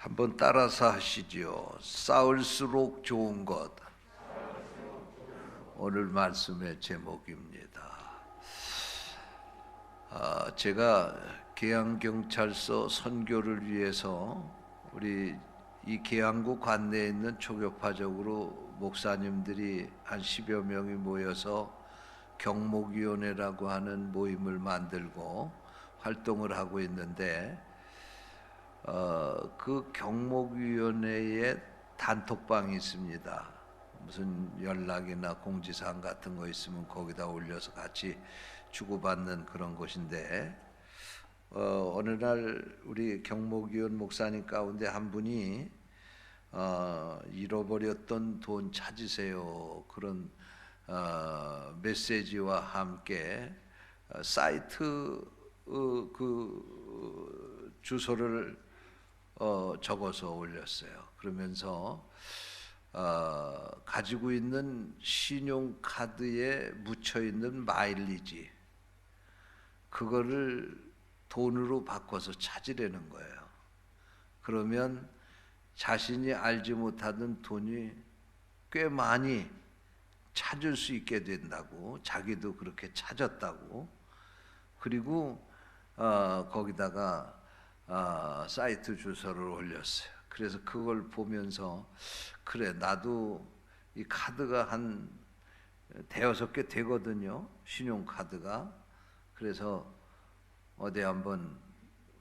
한번 따라서 하시지요. 싸울수록 좋은 것. 오늘 말씀의 제목입니다. 제가 계양경찰서 선교를 위해서 우리 이 계양구 관내에 있는 초교파적으로 목사님들이 한 10여 명이 모여서 경목위원회라고 하는 모임을 만들고 활동을 하고 있는데 그 경목위원회에 단톡방이 있습니다. 무슨 연락이나 공지사항 같은 거 있으면 거기다 올려서 같이 주고받는 그런 곳인데 어느 날 우리 경목위원 목사님 가운데 한 분이 잃어버렸던 돈 찾으세요 그런 메시지와 함께 사이트 그 주소를 적어서 올렸어요. 그러면서 가지고 있는 신용카드에 묻혀 있는 마일리지 그거를 돈으로 바꿔서 찾으려는 거예요. 그러면 자신이 알지 못하던 돈이 꽤 많이 찾을 수 있게 된다고, 자기도 그렇게 찾았다고. 그리고 거기다가 사이트 주소를 올렸어요. 그래서 그걸 보면서 그래, 나도 이 카드가 한 대여섯 개 되거든요, 신용카드가. 그래서 어디 한번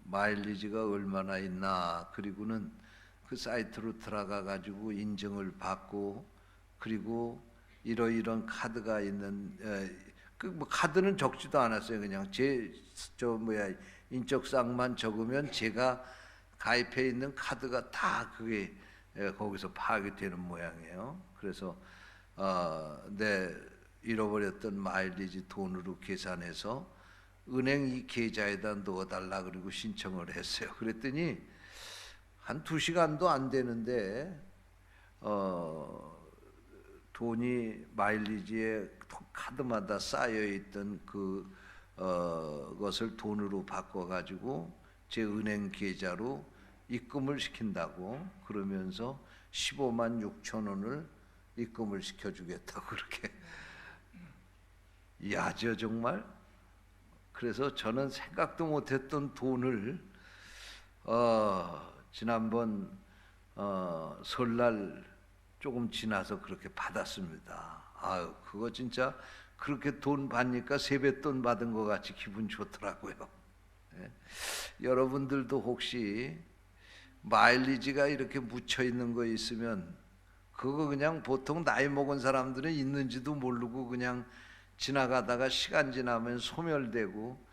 마일리지가 얼마나 있나, 그리고는 그 사이트로 들어가 가지고 인증을 받고, 그리고 이런 카드가 있는 그 뭐 카드는 적지도 않았어요. 그냥 인적사항만 적으면 제가 가입해 있는 카드가 다 그게 거기서 파악이 되는 모양이에요. 그래서 내 잃어버렸던 마일리지 돈으로 계산해서 은행 이 계좌에다 넣어달라 그리고 신청을 했어요. 그랬더니 한 2시간도 안 되는데 돈이 마일리지에 카드마다 쌓여있던 것을 돈으로 바꿔가지고 제 은행 계좌로 입금을 시킨다고, 그러면서 15만 6천 원을 입금을 시켜주겠다고 그렇게. 야죠 정말. 그래서 저는 생각도 못했던 돈을 지난번 설날 조금 지나서 그렇게 받았습니다. 아유, 그거 진짜 그렇게 돈 받니까 세뱃돈 받은 것 같이 기분 좋더라고요. 예. 여러분들도 혹시 마일리지가 이렇게 묻혀 있는 거 있으면 그거 그냥 보통 나이 먹은 사람들은 있는지도 모르고 그냥 지나가다가 시간 지나면 소멸되고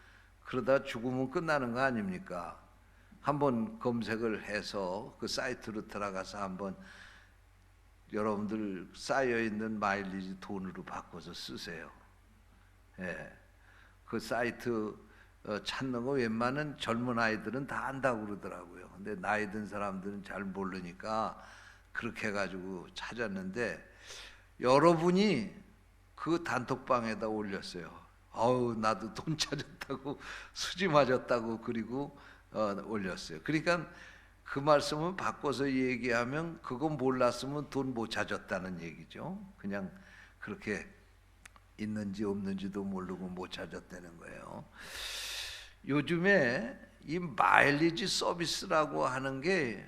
그러다 죽으면 끝나는 거 아닙니까? 한번 검색을 해서 그 사이트로 들어가서 한번 여러분들 쌓여있는 마일리지 돈으로 바꿔서 쓰세요. 예. 그 사이트 찾는 거 웬만한 젊은 아이들은 다 안다고 그러더라고요. 근데 나이 든 사람들은 잘 모르니까 그렇게 해가지고 찾았는데, 여러분이 그 단톡방에다 올렸어요. 아우, 나도 돈 찾았다고, 수지 맞았다고, 그리고 올렸어요. 그러니까 그 말씀은 바꿔서 얘기하면 그거 몰랐으면 돈 못 찾았다는 얘기죠. 그냥 그렇게 있는지 없는지도 모르고 못 찾았다는 거예요. 요즘에 이 마일리지 서비스라고 하는 게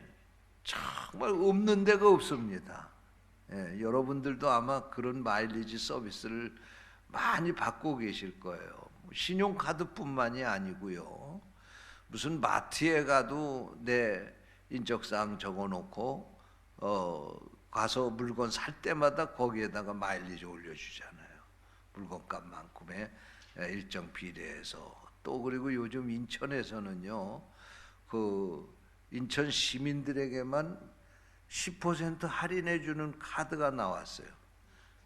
정말 없는 데가 없습니다. 예, 여러분들도 아마 그런 마일리지 서비스를 많이 받고 계실 거예요. 신용카드뿐만이 아니고요. 무슨 마트에 가도 내 인적사항 적어놓고 가서 물건 살 때마다 거기에다가 마일리지 올려주잖아요. 물건값만큼의 일정 비례해서. 또 그리고 요즘 인천에서는요, 그 인천 시민들에게만 10% 할인해 주는 카드가 나왔어요.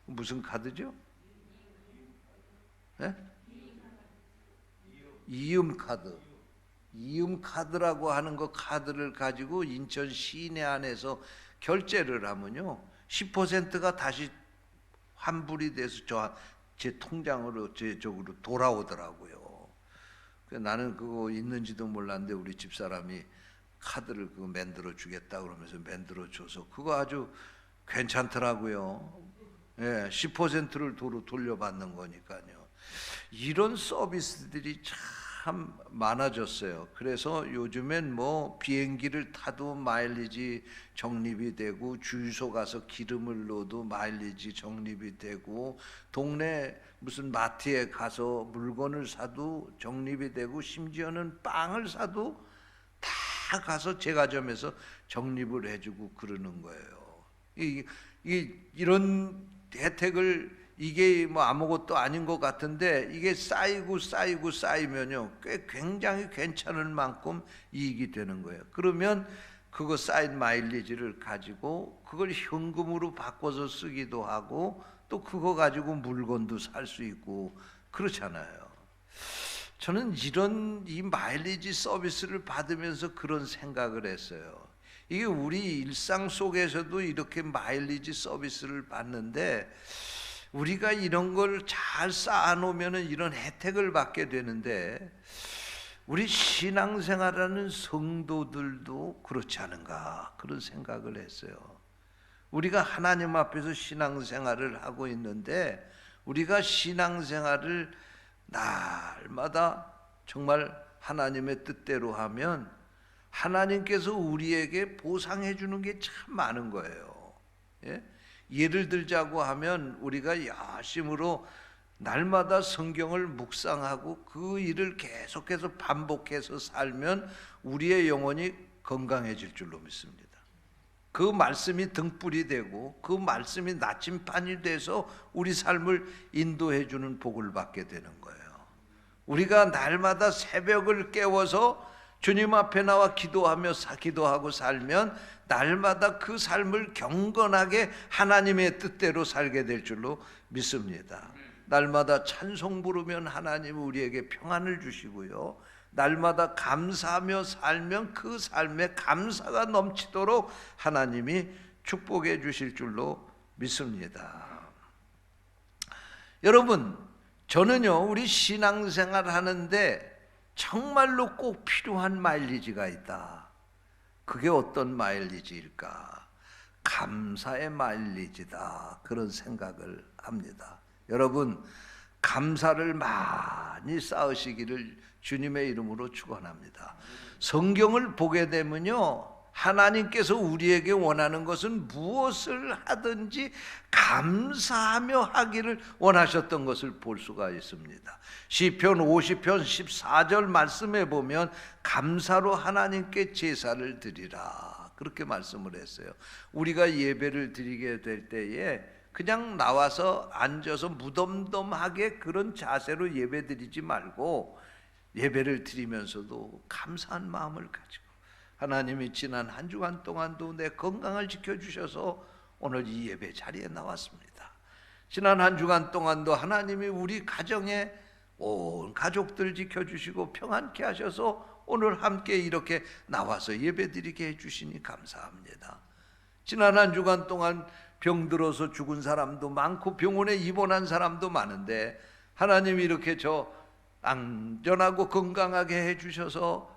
무슨 카드죠? 네? 이음 카드. 이음 카드라고 하는 거, 카드를 가지고 인천 시내 안에서 결제를 하면요 10%가 다시 환불이 돼서 제 통장으로, 제 쪽으로 돌아오더라고요. 나는 그거 있는지도 몰랐는데 우리 집사람이 카드를 그거 만들어 주겠다 그러면서 만들어 줘서 그거 아주 괜찮더라고요. 예, 10%를 도로 돌려받는 거니까요. 이런 서비스들이 참 많아졌어요. 그래서 요즘엔 뭐 비행기를 타도 마일리지 적립이 되고, 주유소 가서 기름을 넣어도 마일리지 적립이 되고, 동네 무슨 마트에 가서 물건을 사도 적립이 되고, 심지어는 빵을 사도 다 가서 제과점에서 적립을 해주고 그러는 거예요. 이런 혜택을, 이게 뭐 아무것도 아닌 것 같은데 이게 쌓이면요 꽤 굉장히 괜찮을 만큼 이익이 되는 거예요. 그러면 그거 쌓인 마일리지를 가지고 그걸 현금으로 바꿔서 쓰기도 하고, 또 그거 가지고 물건도 살 수 있고 그렇잖아요. 저는 이 마일리지 서비스를 받으면서 그런 생각을 했어요. 이게 우리 일상 속에서도 이렇게 마일리지 서비스를 받는데, 우리가 이런 걸 잘 쌓아놓으면 이런 혜택을 받게 되는데, 우리 신앙생활하는 성도들도 그렇지 않은가 그런 생각을 했어요. 우리가 하나님 앞에서 신앙생활을 하고 있는데, 우리가 신앙생활을 날마다 정말 하나님의 뜻대로 하면 하나님께서 우리에게 보상해 주는 게 참 많은 거예요. 예? 예를 들자고 하면, 우리가 야심으로 날마다 성경을 묵상하고 그 일을 계속해서 반복해서 살면 우리의 영혼이 건강해질 줄로 믿습니다. 그 말씀이 등불이 되고 그 말씀이 나침판이 돼서 우리 삶을 인도해 주는 복을 받게 되는 거예요. 우리가 날마다 새벽을 깨워서 주님 앞에 나와 기도하고 살면 날마다 그 삶을 경건하게 하나님의 뜻대로 살게 될 줄로 믿습니다. 날마다 찬송 부르면 하나님은 우리에게 평안을 주시고요, 날마다 감사하며 살면 그 삶에 감사가 넘치도록 하나님이 축복해 주실 줄로 믿습니다. 여러분, 저는요 우리 신앙생활 하는데 정말로 꼭 필요한 마일리지가 있다. 그게 어떤 마일리지일까? 감사의 마일리지다, 그런 생각을 합니다. 여러분, 감사를 많이 쌓으시기를 주님의 이름으로 축원합니다. 성경을 보게 되면요, 하나님께서 우리에게 원하는 것은 무엇을 하든지 감사하며 하기를 원하셨던 것을 볼 수가 있습니다. 시편 50편 14절 말씀에 보면 감사로 하나님께 제사를 드리라, 그렇게 말씀을 했어요. 우리가 예배를 드리게 될 때에 그냥 나와서 앉아서 무덤덤하게 그런 자세로 예배 드리지 말고, 예배를 드리면서도 감사한 마음을 가지고, 하나님이 지난 한 주간 동안도 내 건강을 지켜주셔서 오늘 이 예배 자리에 나왔습니다. 지난 한 주간 동안도 하나님이 우리 가정에 온 가족들 지켜주시고 평안케 하셔서 오늘 함께 이렇게 나와서 예배드리게 해주시니 감사합니다. 지난 한 주간 동안 병들어서 죽은 사람도 많고 병원에 입원한 사람도 많은데, 하나님이 이렇게 저 안전하고 건강하게 해주셔서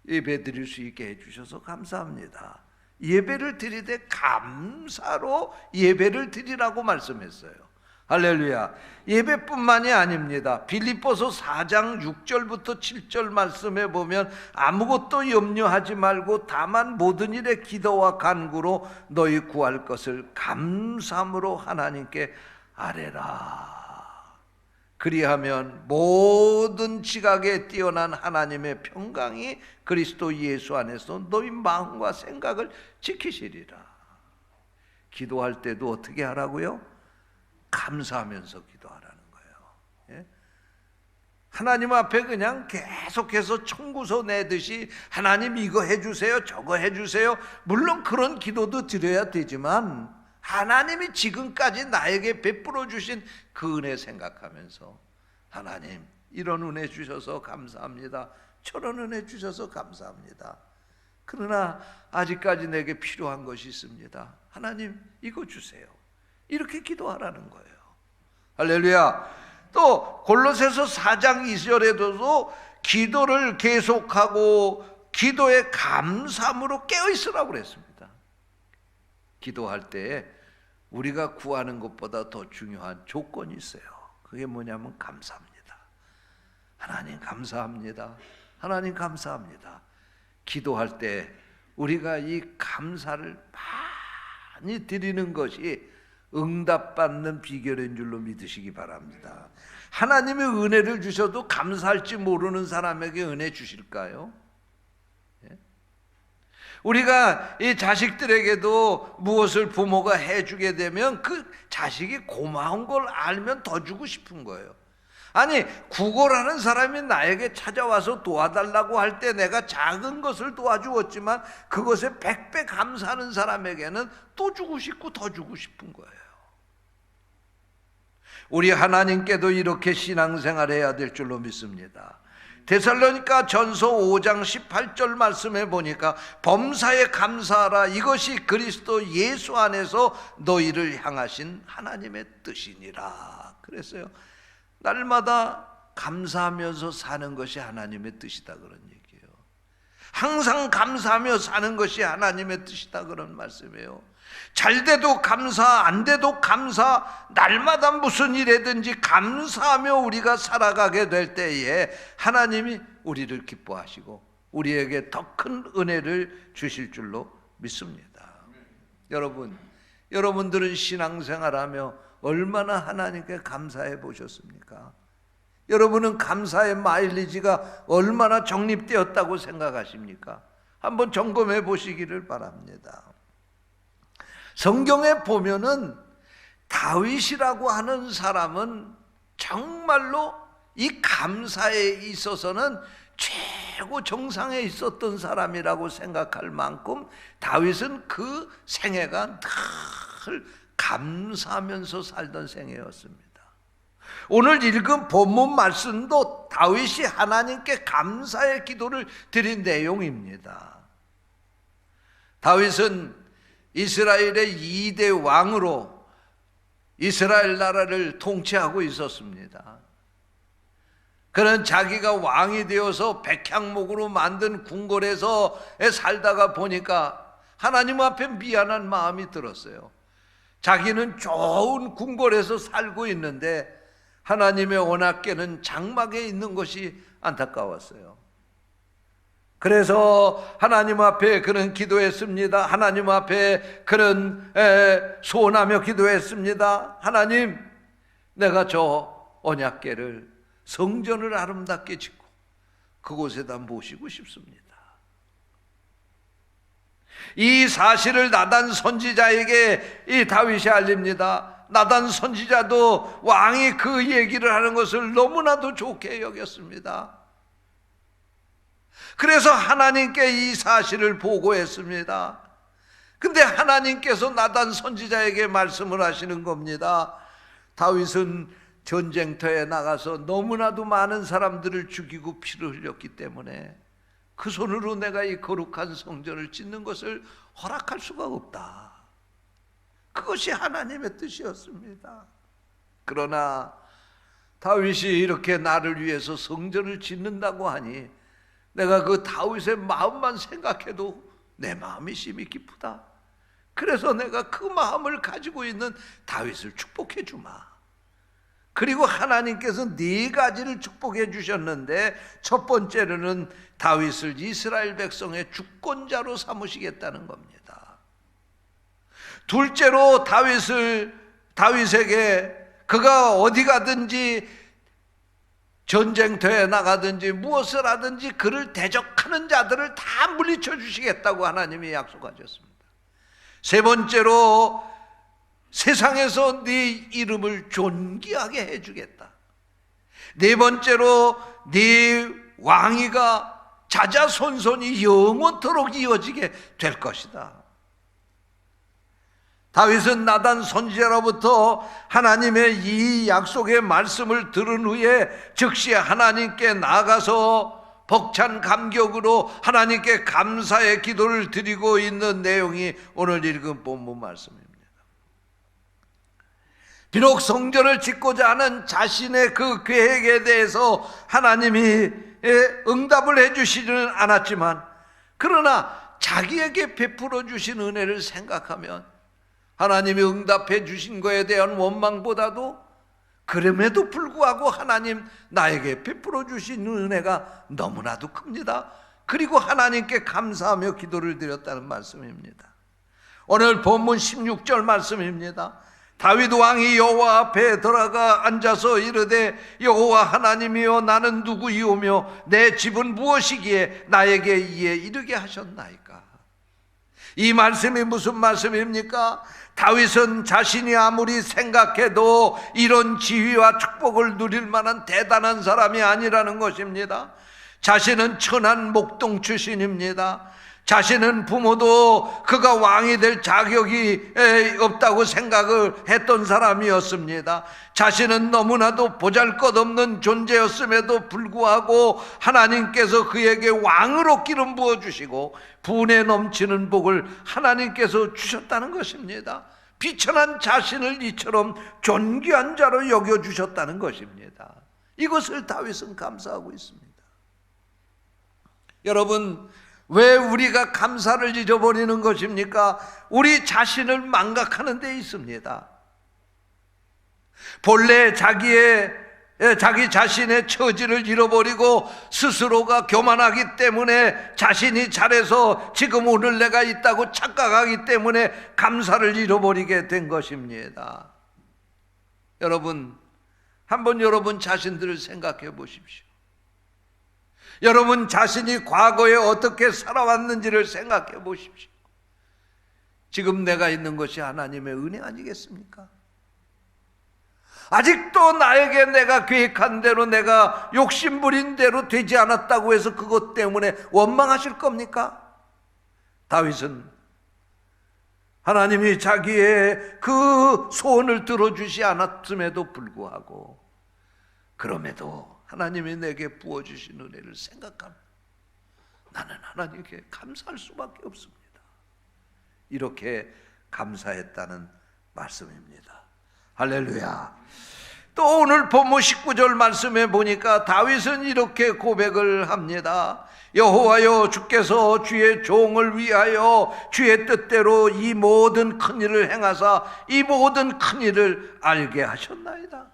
예배 드릴 수 있게 해주셔서 감사합니다. 예배를 드리되 감사로 예배를 드리라고 말씀했어요. 할렐루야. 예배뿐만이 아닙니다. 빌립보서 4장 6절부터 7절 말씀에 보면 아무것도 염려하지 말고 다만 모든 일에 기도와 간구로 너희 구할 것을 감사함으로 하나님께 아뢰라. 그리하면 모든 지각에 뛰어난 하나님의 평강이 그리스도 예수 안에서 너희 마음과 생각을 지키시리라. 기도할 때도 어떻게 하라고요? 감사하면서 기도하라는 거예요. 예? 하나님 앞에 그냥 계속해서 청구서 내듯이 하나님 이거 해주세요, 저거 해주세요, 물론 그런 기도도 드려야 되지만 하나님이 지금까지 나에게 베풀어 주신 그 은혜 생각하면서, 하나님 이런 은혜 주셔서 감사합니다, 저런 은혜 주셔서 감사합니다, 그러나 아직까지 내게 필요한 것이 있습니다, 하나님 이거 주세요, 이렇게 기도하라는 거예요. 할렐루야. 또 골로새서 4장 2절에도 기도를 계속하고 기도의 감사함으로 깨어있으라고 그랬습니다. 기도할 때에 우리가 구하는 것보다 더 중요한 조건이 있어요. 그게 뭐냐면 감사합니다. 하나님 감사합니다. 하나님 감사합니다. 기도할 때 우리가 이 감사를 많이 드리는 것이 응답받는 비결인 줄로 믿으시기 바랍니다. 하나님의 은혜를 주셔도 감사할지 모르는 사람에게 은혜 주실까요? 우리가 이 자식들에게도 무엇을 부모가 해주게 되면 그 자식이 고마운 걸 알면 더 주고 싶은 거예요. 아니, 구걸하는 사람이 나에게 찾아와서 도와달라고 할 때 내가 작은 것을 도와주었지만 그것에 100배 감사하는 사람에게는 또 주고 싶고 더 주고 싶은 거예요. 우리 하나님께도 이렇게 신앙생활 해야 될 줄로 믿습니다. 데살로니가 전서 5장 18절 말씀에 보니까 범사에 감사하라, 이것이 그리스도 예수 안에서 너희를 향하신 하나님의 뜻이니라 그랬어요. 날마다 감사하면서 사는 것이 하나님의 뜻이다 그런 얘기예요. 항상 감사하며 사는 것이 하나님의 뜻이다 그런 말씀이에요. 잘 돼도 감사, 안 돼도 감사, 날마다 무슨 일이든지 감사하며 우리가 살아가게 될 때에 하나님이 우리를 기뻐하시고 우리에게 더 큰 은혜를 주실 줄로 믿습니다. 여러분들은 신앙생활하며 얼마나 하나님께 감사해 보셨습니까? 여러분은 감사의 마일리지가 얼마나 적립되었다고 생각하십니까? 한번 점검해 보시기를 바랍니다. 성경에 보면은 다윗이라고 하는 사람은 정말로 이 감사에 있어서는 최고 정상에 있었던 사람이라고 생각할 만큼 다윗은 그 생애가 늘 감사하면서 살던 생애였습니다. 오늘 읽은 본문 말씀도 다윗이 하나님께 감사의 기도를 드린 내용입니다. 다윗은 이스라엘의 2대 왕으로 이스라엘 나라를 통치하고 있었습니다. 그는 자기가 왕이 되어서 백향목으로 만든 궁궐에서 살다가 보니까 하나님 앞에 미안한 마음이 들었어요. 자기는 좋은 궁궐에서 살고 있는데 하나님의 언약궤는 장막에 있는 것이 안타까웠어요. 그래서 하나님 앞에 그는 기도했습니다. 하나님 앞에 그는 소원하며 기도했습니다. 하나님, 내가 저 언약궤를 성전을 아름답게 짓고 그곳에다 모시고 싶습니다. 이 사실을 나단 선지자에게 이 다윗이 알립니다. 나단 선지자도 왕이 그 얘기를 하는 것을 너무나도 좋게 여겼습니다. 그래서 하나님께 이 사실을 보고했습니다. 근데 하나님께서 나단 선지자에게 말씀을 하시는 겁니다. 다윗은 전쟁터에 나가서 너무나도 많은 사람들을 죽이고 피를 흘렸기 때문에 그 손으로 내가 이 거룩한 성전을 짓는 것을 허락할 수가 없다. 그것이 하나님의 뜻이었습니다. 그러나 다윗이 이렇게 나를 위해서 성전을 짓는다고 하니 내가 그 다윗의 마음만 생각해도 내 마음이 심히 기쁘다. 그래서 내가 그 마음을 가지고 있는 다윗을 축복해 주마. 그리고 하나님께서 4가지를 축복해 주셨는데 첫 번째로는 다윗을 이스라엘 백성의 주권자로 삼으시겠다는 겁니다. 둘째로 다윗에게 그가 어디 가든지 전쟁터에 나가든지 무엇을 하든지 그를 대적하는 자들을 다 물리쳐 주시겠다고 하나님이 약속하셨습니다. 세 번째로 세상에서 네 이름을 존귀하게 해주겠다. 네 번째로 네 왕위가 자자손손이 영원토록 이어지게 될 것이다. 다윗은 나단 선지자로부터 하나님의 이 약속의 말씀을 들은 후에 즉시 하나님께 나가서 벅찬 감격으로 하나님께 감사의 기도를 드리고 있는 내용이 오늘 읽은 본문 말씀입니다. 비록 성전을 짓고자 하는 자신의 그 계획에 대해서 하나님이 응답을 해주시지는 않았지만 그러나 자기에게 베풀어 주신 은혜를 생각하면 하나님이 응답해 주신 것에 대한 원망보다도 그럼에도 불구하고 하나님 나에게 베풀어 주신 은혜가 너무나도 큽니다. 그리고 하나님께 감사하며 기도를 드렸다는 말씀입니다. 오늘 본문 16절 말씀입니다. 다윗 왕이 여호와 앞에 들어가 앉아서 이르되 여호와 하나님이여 나는 누구이오며 내 집은 무엇이기에 나에게 이에 이르게 하셨나이까. 이 말씀이 무슨 말씀입니까? 다윗은 자신이 아무리 생각해도 이런 지위와 축복을 누릴 만한 대단한 사람이 아니라는 것입니다. 자신은 천한 목동 출신입니다. 자신은 부모도 그가 왕이 될 자격이 없다고 생각을 했던 사람이었습니다. 자신은 너무나도 보잘것없는 존재였음에도 불구하고 하나님께서 그에게 왕으로 기름 부어주시고 분에 넘치는 복을 하나님께서 주셨다는 것입니다. 비천한 자신을 이처럼 존귀한 자로 여겨주셨다는 것입니다. 이것을 다윗은 감사하고 있습니다. 여러분, 왜 우리가 감사를 잊어버리는 것입니까? 우리 자신을 망각하는 데 있습니다. 본래 자기 자신의 처지를 잃어버리고 스스로가 교만하기 때문에 자신이 잘해서 지금 오늘 내가 있다고 착각하기 때문에 감사를 잃어버리게 된 것입니다. 여러분, 한번 여러분 자신들을 생각해 보십시오. 여러분 자신이 과거에 어떻게 살아왔는지를 생각해 보십시오. 지금 내가 있는 것이 하나님의 은혜 아니겠습니까? 아직도 나에게 내가 계획한 대로, 내가 욕심부린 대로 되지 않았다고 해서 그것 때문에 원망하실 겁니까? 다윗은 하나님이 자기의 그 소원을 들어주지 않았음에도 불구하고, 그럼에도 하나님이 내게 부어주신 은혜를 생각하면 나는 하나님께 감사할 수밖에 없습니다. 이렇게 감사했다는 말씀입니다. 할렐루야. 또 오늘 본문 19절 말씀에 보니까 다윗은 이렇게 고백을 합니다. 여호와여, 주께서 주의 종을 위하여 주의 뜻대로 이 모든 큰 일을 행하사 이 모든 큰 일을 알게 하셨나이다.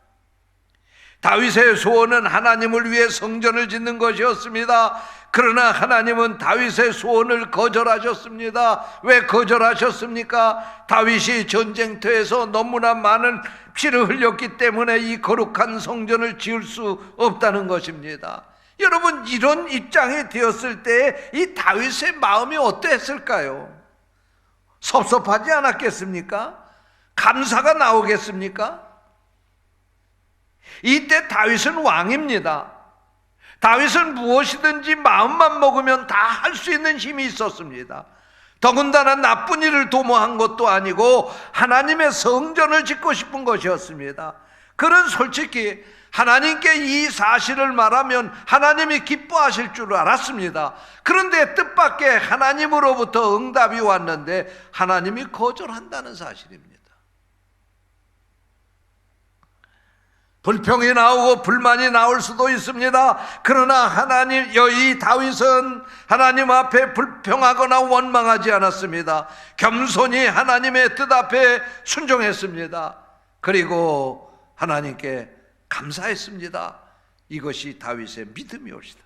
다윗의 소원은 하나님을 위해 성전을 짓는 것이었습니다. 그러나 하나님은 다윗의 소원을 거절하셨습니다. 왜 거절하셨습니까? 다윗이 전쟁터에서 너무나 많은 피를 흘렸기 때문에 이 거룩한 성전을 지을 수 없다는 것입니다. 여러분, 이런 입장이 되었을 때 이 다윗의 마음이 어땠을까요? 섭섭하지 않았겠습니까? 감사가 나오겠습니까? 이때 다윗은 왕입니다. 다윗은 무엇이든지 마음만 먹으면 다 할 수 있는 힘이 있었습니다. 더군다나 나쁜 일을 도모한 것도 아니고 하나님의 성전을 짓고 싶은 것이었습니다. 그는 솔직히 하나님께 이 사실을 말하면 하나님이 기뻐하실 줄 알았습니다. 그런데 뜻밖의 하나님으로부터 응답이 왔는데 하나님이 거절한다는 사실입니다. 불평이 나오고 불만이 나올 수도 있습니다. 그러나 이 다윗은 하나님 앞에 불평하거나 원망하지 않았습니다. 겸손히 하나님의 뜻 앞에 순종했습니다. 그리고 하나님께 감사했습니다. 이것이 다윗의 믿음이옵니다.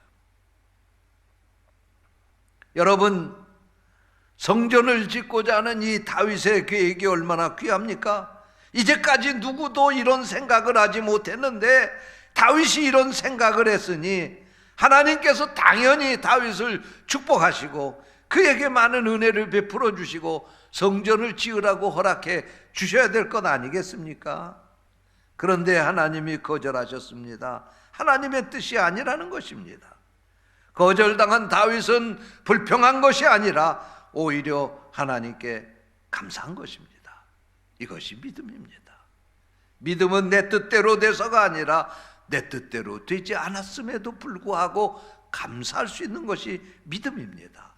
여러분, 성전을 짓고자 하는 이 다윗의 계획이 얼마나 귀합니까? 이제까지 누구도 이런 생각을 하지 못했는데 다윗이 이런 생각을 했으니 하나님께서 당연히 다윗을 축복하시고 그에게 많은 은혜를 베풀어 주시고 성전을 지으라고 허락해 주셔야 될 것 아니겠습니까? 그런데 하나님이 거절하셨습니다. 하나님의 뜻이 아니라는 것입니다. 거절당한 다윗은 불평한 것이 아니라 오히려 하나님께 감사한 것입니다. 이것이 믿음입니다. 믿음은 내 뜻대로 돼서가 아니라 내 뜻대로 되지 않았음에도 불구하고 감사할 수 있는 것이 믿음입니다.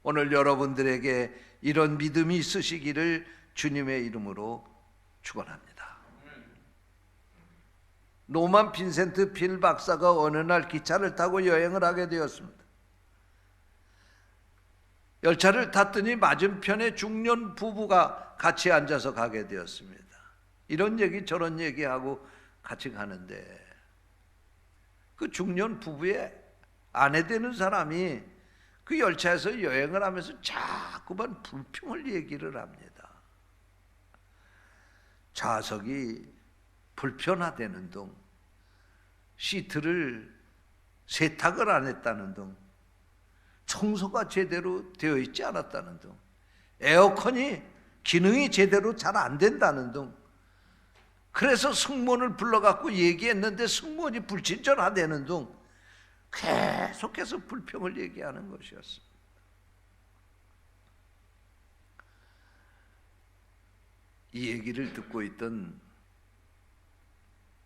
오늘 여러분들에게 이런 믿음이 있으시기를 주님의 이름으로 축원합니다. 노만 빈센트 필 박사가 어느 날 기차를 타고 여행을 하게 되었습니다. 열차를 탔더니 맞은편에 중년 부부가 같이 앉아서 가게 되었습니다. 이런 얘기 저런 얘기하고 같이 가는데 그 중년 부부의 아내 되는 사람이 그 열차에서 여행을 하면서 자꾸만 불평을 얘기를 합니다. 좌석이 불편하다는 둥, 시트를 세탁을 안 했다는 둥, 청소가 제대로 되어 있지 않았다는 둥, 에어컨이 기능이 제대로 잘 안 된다는 둥, 그래서 승무원을 불러갖고 얘기했는데 승무원이 불친절하다는 둥, 계속해서 불평을 얘기하는 것이었습니다. 이 얘기를 듣고 있던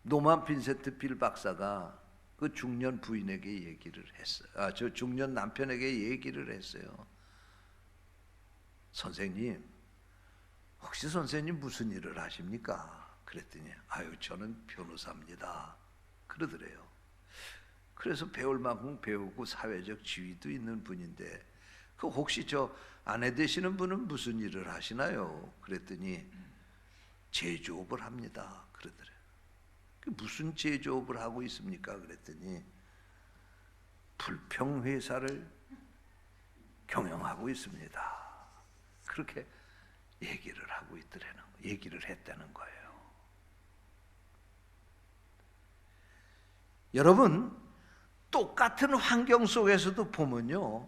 노만 빈센트 필 박사가 그 중년 부인에게 얘기를 했어요. 저 중년 남편에게 얘기를 했어요. 선생님, 혹시 선생님 무슨 일을 하십니까? 그랬더니 아유, 저는 변호사입니다. 그러더래요. 그래서 배울 만큼 배우고 사회적 지위도 있는 분인데 그 혹시 저 아내 되시는 분은 무슨 일을 하시나요? 그랬더니 제조업을 합니다. 그러더래요. 무슨 제조업을 하고 있습니까? 그랬더니 불평회사를 경영하고 있습니다. 그렇게 얘기를 하고 있더라는, 얘기를 했다는 거예요. 여러분, 똑같은 환경 속에서도 보면요,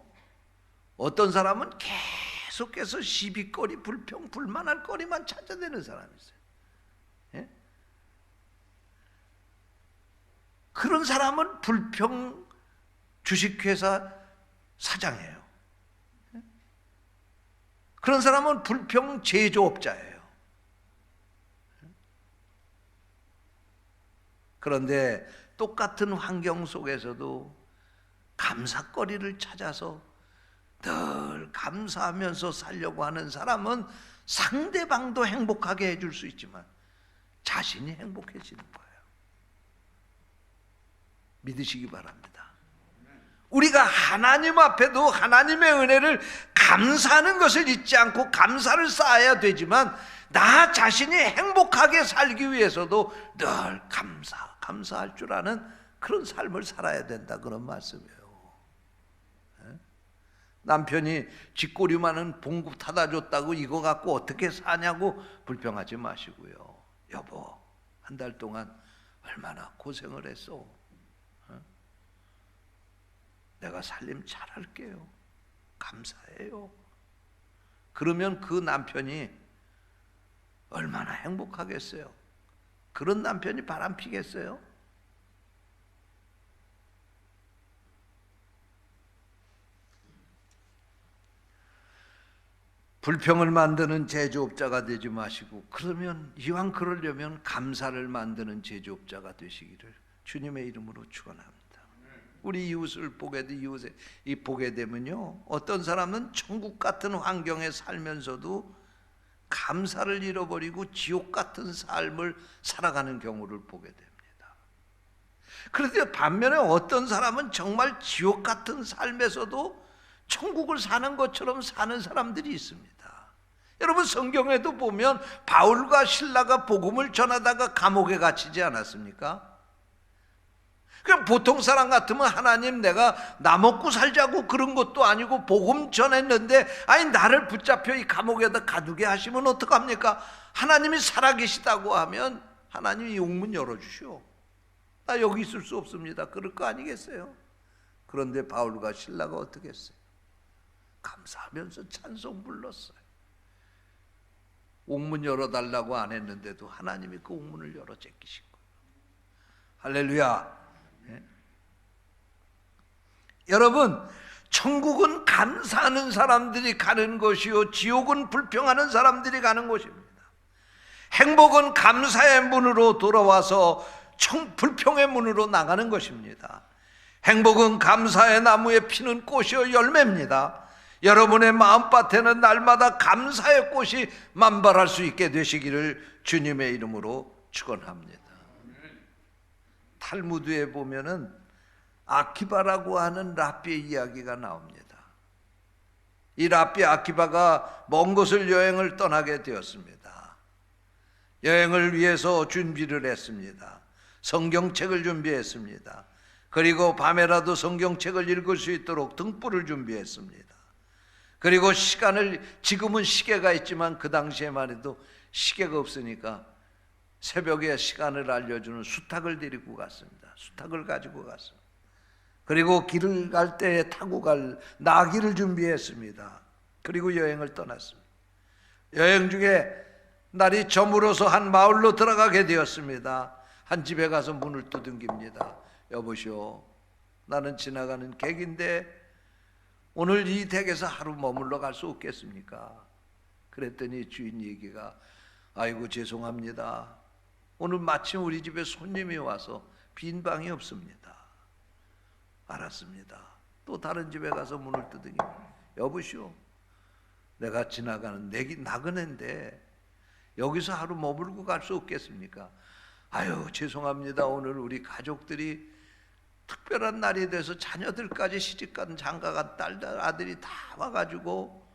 어떤 사람은 계속해서 시비거리, 불평, 불만할 거리만 찾아내는 사람이 있어요. 예? 그런 사람은 불평 주식회사 사장이에요. 예? 그런 사람은 불평 제조업자예요. 그런데 똑같은 환경 속에서도 감사거리를 찾아서 늘 감사하면서 살려고 하는 사람은 상대방도 행복하게 해줄 수 있지만 자신이 행복해지는 거예요. 믿으시기 바랍니다. 우리가 하나님 앞에도 하나님의 은혜를 감사하는 것을 잊지 않고 감사를 쌓아야 되지만 나 자신이 행복하게 살기 위해서도 늘 감사할 줄 아는 그런 삶을 살아야 된다, 그런 말씀이에요. 남편이 쥐꼬리 많은 봉급 타다 줬다고 이거 갖고 어떻게 사냐고 불평하지 마시고요. 여보, 한 달 동안 얼마나 고생을 했어. 내가 살림 잘할게요. 감사해요. 그러면 그 남편이 얼마나 행복하겠어요. 그런 남편이 바람피겠어요? 불평을 만드는 제조업자가 되지 마시고, 그러면 이왕 그러려면 감사를 만드는 제조업자가 되시기를 주님의 이름으로 축원합니다. 우리 이웃을 보게 되면요, 어떤 사람은 천국 같은 환경에 살면서도 감사를 잃어버리고 지옥 같은 삶을 살아가는 경우를 보게 됩니다. 그런데 반면에 어떤 사람은 정말 지옥 같은 삶에서도 천국을 사는 것처럼 사는 사람들이 있습니다. 여러분, 성경에도 보면 바울과 실라가 복음을 전하다가 감옥에 갇히지 않았습니까? 그냥 보통 사람 같으면 하나님, 내가 나 먹고 살자고 그런 것도 아니고 복음 전했는데 아니 나를 붙잡혀 이 감옥에다 가두게 하시면 어떡합니까? 하나님이 살아계시다고 하면 하나님이 용문 열어주시오. 나 여기 있을 수 없습니다. 그럴 거 아니겠어요? 그런데 바울과 실라가 어떻게 했어요? 감사하면서 찬송 불렀어요. 옥문 열어달라고 안 했는데도 하나님이 그 옥문을 열어 제끼신 거예요. 할렐루야. 네? 여러분, 천국은 감사하는 사람들이 가는 것이요, 지옥은 불평하는 사람들이 가는 곳입니다. 행복은 감사의 문으로 돌아와서 불평의 문으로 나가는 것입니다. 행복은 감사의 나무에 피는 꽃이요 열매입니다. 여러분의 마음밭에는 날마다 감사의 꽃이 만발할 수 있게 되시기를 주님의 이름으로 축원합니다. 탈무드에 보면은 아키바라고 하는 랍비의 이야기가 나옵니다. 이 랍비 아키바가 먼 곳을 여행을 떠나게 되었습니다. 여행을 위해서 준비를 했습니다. 성경책을 준비했습니다. 그리고 밤에라도 성경책을 읽을 수 있도록 등불을 준비했습니다. 그리고 시간을, 지금은 시계가 있지만 그 당시에만 해도 시계가 없으니까 새벽에 시간을 알려주는 수탉을 데리고 갔습니다. 수탉을 가지고 갔습니다. 그리고 길을 갈 때에 타고 갈 나귀를 준비했습니다. 그리고 여행을 떠났습니다. 여행 중에 날이 저물어서 한 마을로 들어가게 되었습니다. 한 집에 가서 문을 두둥깁니다. 여보시오, 나는 지나가는 객인데 오늘 이 댁에서 하루 머물러 갈 수 없겠습니까? 그랬더니 주인 얘기가, 아이고 죄송합니다. 오늘 마침 우리 집에 손님이 와서 빈 방이 없습니다. 알았습니다. 또 다른 집에 가서 문을 두드립니다. 여보시오, 내가 지나가는 나그네인데 여기서 하루 머물고 갈 수 없겠습니까? 아유 죄송합니다. 오늘 우리 가족들이 특별한 날이 돼서 자녀들까지 시집간 장가간 딸들 아들이 다 와가지고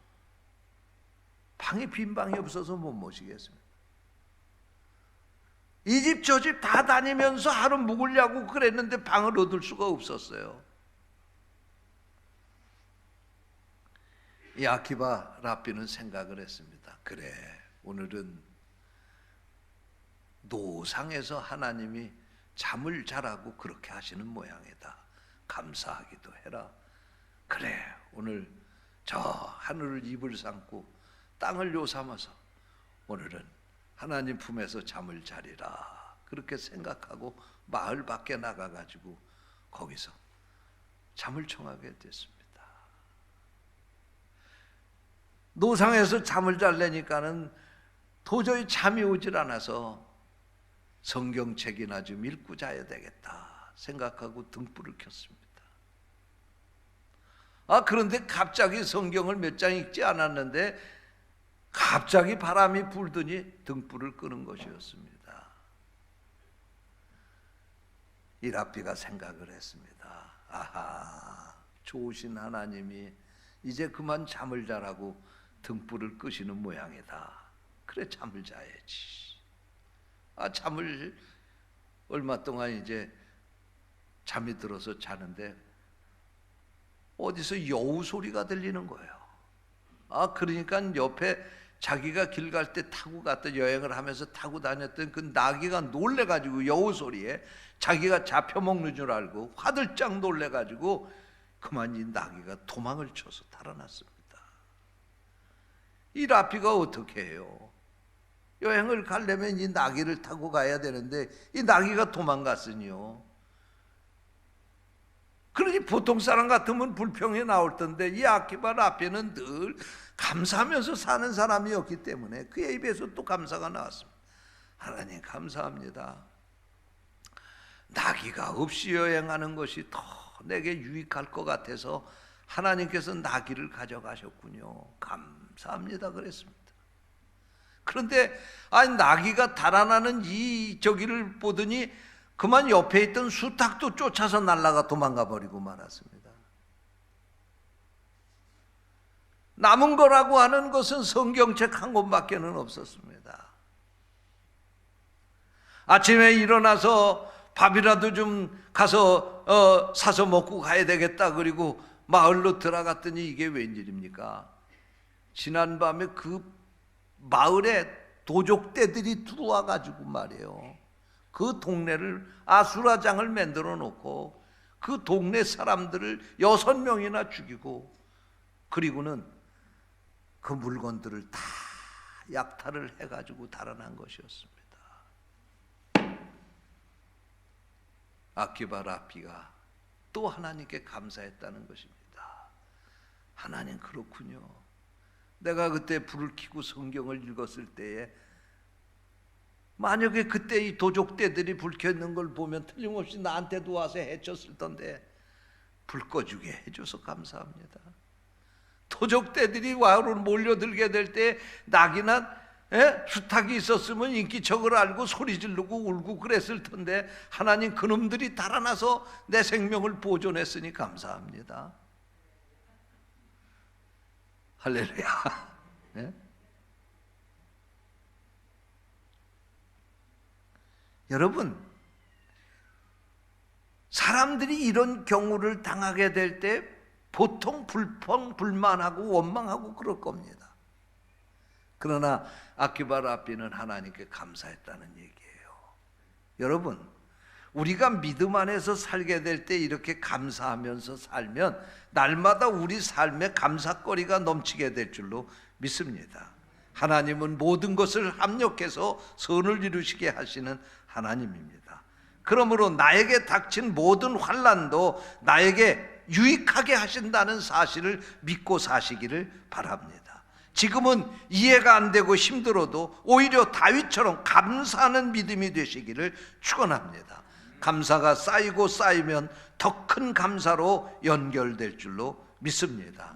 방이 빈 방이 없어서 못 모시겠습니다. 이 집 저 집 다 다니면서 하루 묵으려고 그랬는데 방을 얻을 수가 없었어요. 이 아키바 랍비는 생각을 했습니다. 그래, 오늘은 노상에서 하나님이 잠을 자라고 그렇게 하시는 모양이다. 감사하기도 해라. 그래, 오늘 저 하늘을 이불 삼고 땅을 요삼아서 오늘은 하나님 품에서 잠을 자리라. 그렇게 생각하고 마을 밖에 나가가지고 거기서 잠을 청하게 됐습니다. 노상에서 잠을 자려니까는 도저히 잠이 오질 않아서 성경책이나 좀 읽고 자야 되겠다 생각하고 등불을 켰습니다. 그런데 갑자기 성경을 몇 장 읽지 않았는데 갑자기 바람이 불더니 등불을 끄는 것이었습니다. 이 랍비가 생각을 했습니다. 아하, 좋으신 하나님이 이제 그만 잠을 자라고 등불을 끄시는 모양이다. 그래, 잠을 자야지. 잠을 얼마 동안 이제 잠이 들어서 자는데 어디서 여우 소리가 들리는 거예요. 그러니까 옆에 자기가 길 갈 때 타고 갔던, 여행을 하면서 타고 다녔던 그 나귀가 놀래가지고 여우 소리에 자기가 잡혀먹는 줄 알고 화들짝 놀래가지고 그만 이 나귀가 도망을 쳐서 달아났습니다. 이 랍비가 어떻게 해요? 여행을 가려면 이 나귀를 타고 가야 되는데 이 나귀가 도망갔으니요. 그러니 보통 사람 같으면 불평이 나올 텐데 이 아키바 랍비는 늘 감사하면서 사는 사람이었기 때문에 그의 입에서 또 감사가 나왔습니다. 하나님 감사합니다. 나귀가 없이 여행하는 것이 더 내게 유익할 것 같아서 하나님께서 나귀를 가져가셨군요. 감사합니다 그랬습니다. 그런데 나귀가 달아나는 이 저기를 보더니 그만 옆에 있던 수탉도 쫓아서 날아가 도망가 버리고 말았습니다. 남은 거라고 하는 것은 성경책 한 권밖에는 없었습니다. 아침에 일어나서 밥이라도 좀 가서 사서 먹고 가야 되겠다. 그리고 마을로 들어갔더니 이게 웬일입니까? 지난밤에 그 마을에 도적떼들이 들어와 가지고 말이에요. 그 동네를 아수라장을 만들어 놓고 그 동네 사람들을 6명이나 죽이고 그리고는 그 물건들을 다 약탈을 해가지고 달아난 것이었습니다. 아키바 랍비가 또 하나님께 감사했다는 것입니다. 하나님 그렇군요. 내가 그때 불을 켜고 성경을 읽었을 때에 만약에 그때 이 도적떼들이 불 켜있는 걸 보면 틀림없이 나한테도 와서 해쳤을 텐데 불 꺼주게 해줘서 감사합니다. 도적떼들이 와로 몰려들게 될 때 낙이나 수탉이 있었으면 인기척을 알고 소리 지르고 울고 그랬을 텐데 하나님 그놈들이 달아나서 내 생명을 보존했으니 감사합니다. 할렐루야. 예? 여러분, 사람들이 이런 경우를 당하게 될 때 보통 불만하고 원망하고 그럴 겁니다. 그러나 아키바 랍비는 하나님께 감사했다는 얘기예요. 여러분, 우리가 믿음 안에서 살게 될 때 이렇게 감사하면서 살면 날마다 우리 삶에 감사거리가 넘치게 될 줄로 믿습니다. 하나님은 모든 것을 합력해서 선을 이루시게 하시는 하나님입니다. 그러므로 나에게 닥친 모든 환난도 나에게 유익하게 하신다는 사실을 믿고 사시기를 바랍니다. 지금은 이해가 안 되고 힘들어도 오히려 다윗처럼 감사하는 믿음이 되시기를 축원합니다. 감사가 쌓이고 쌓이면 더 큰 감사로 연결될 줄로 믿습니다.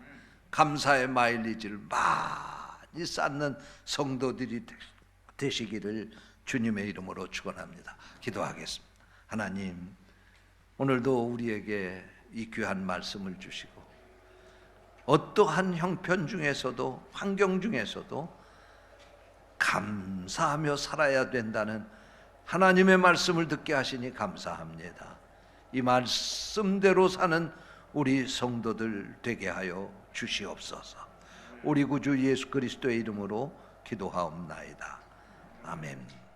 감사의 마일리지를 많이 쌓는 성도들이 되시기를 주님의 이름으로 축원합니다. 기도하겠습니다. 하나님, 오늘도 우리에게 이 귀한 말씀을 주시고 어떠한 형편 중에서도 환경 중에서도 감사하며 살아야 된다는 하나님의 말씀을 듣게 하시니 감사합니다. 이 말씀대로 사는 우리 성도들 되게 하여 주시옵소서. 우리 구주 예수 그리스도의 이름으로 기도하옵나이다. 아멘.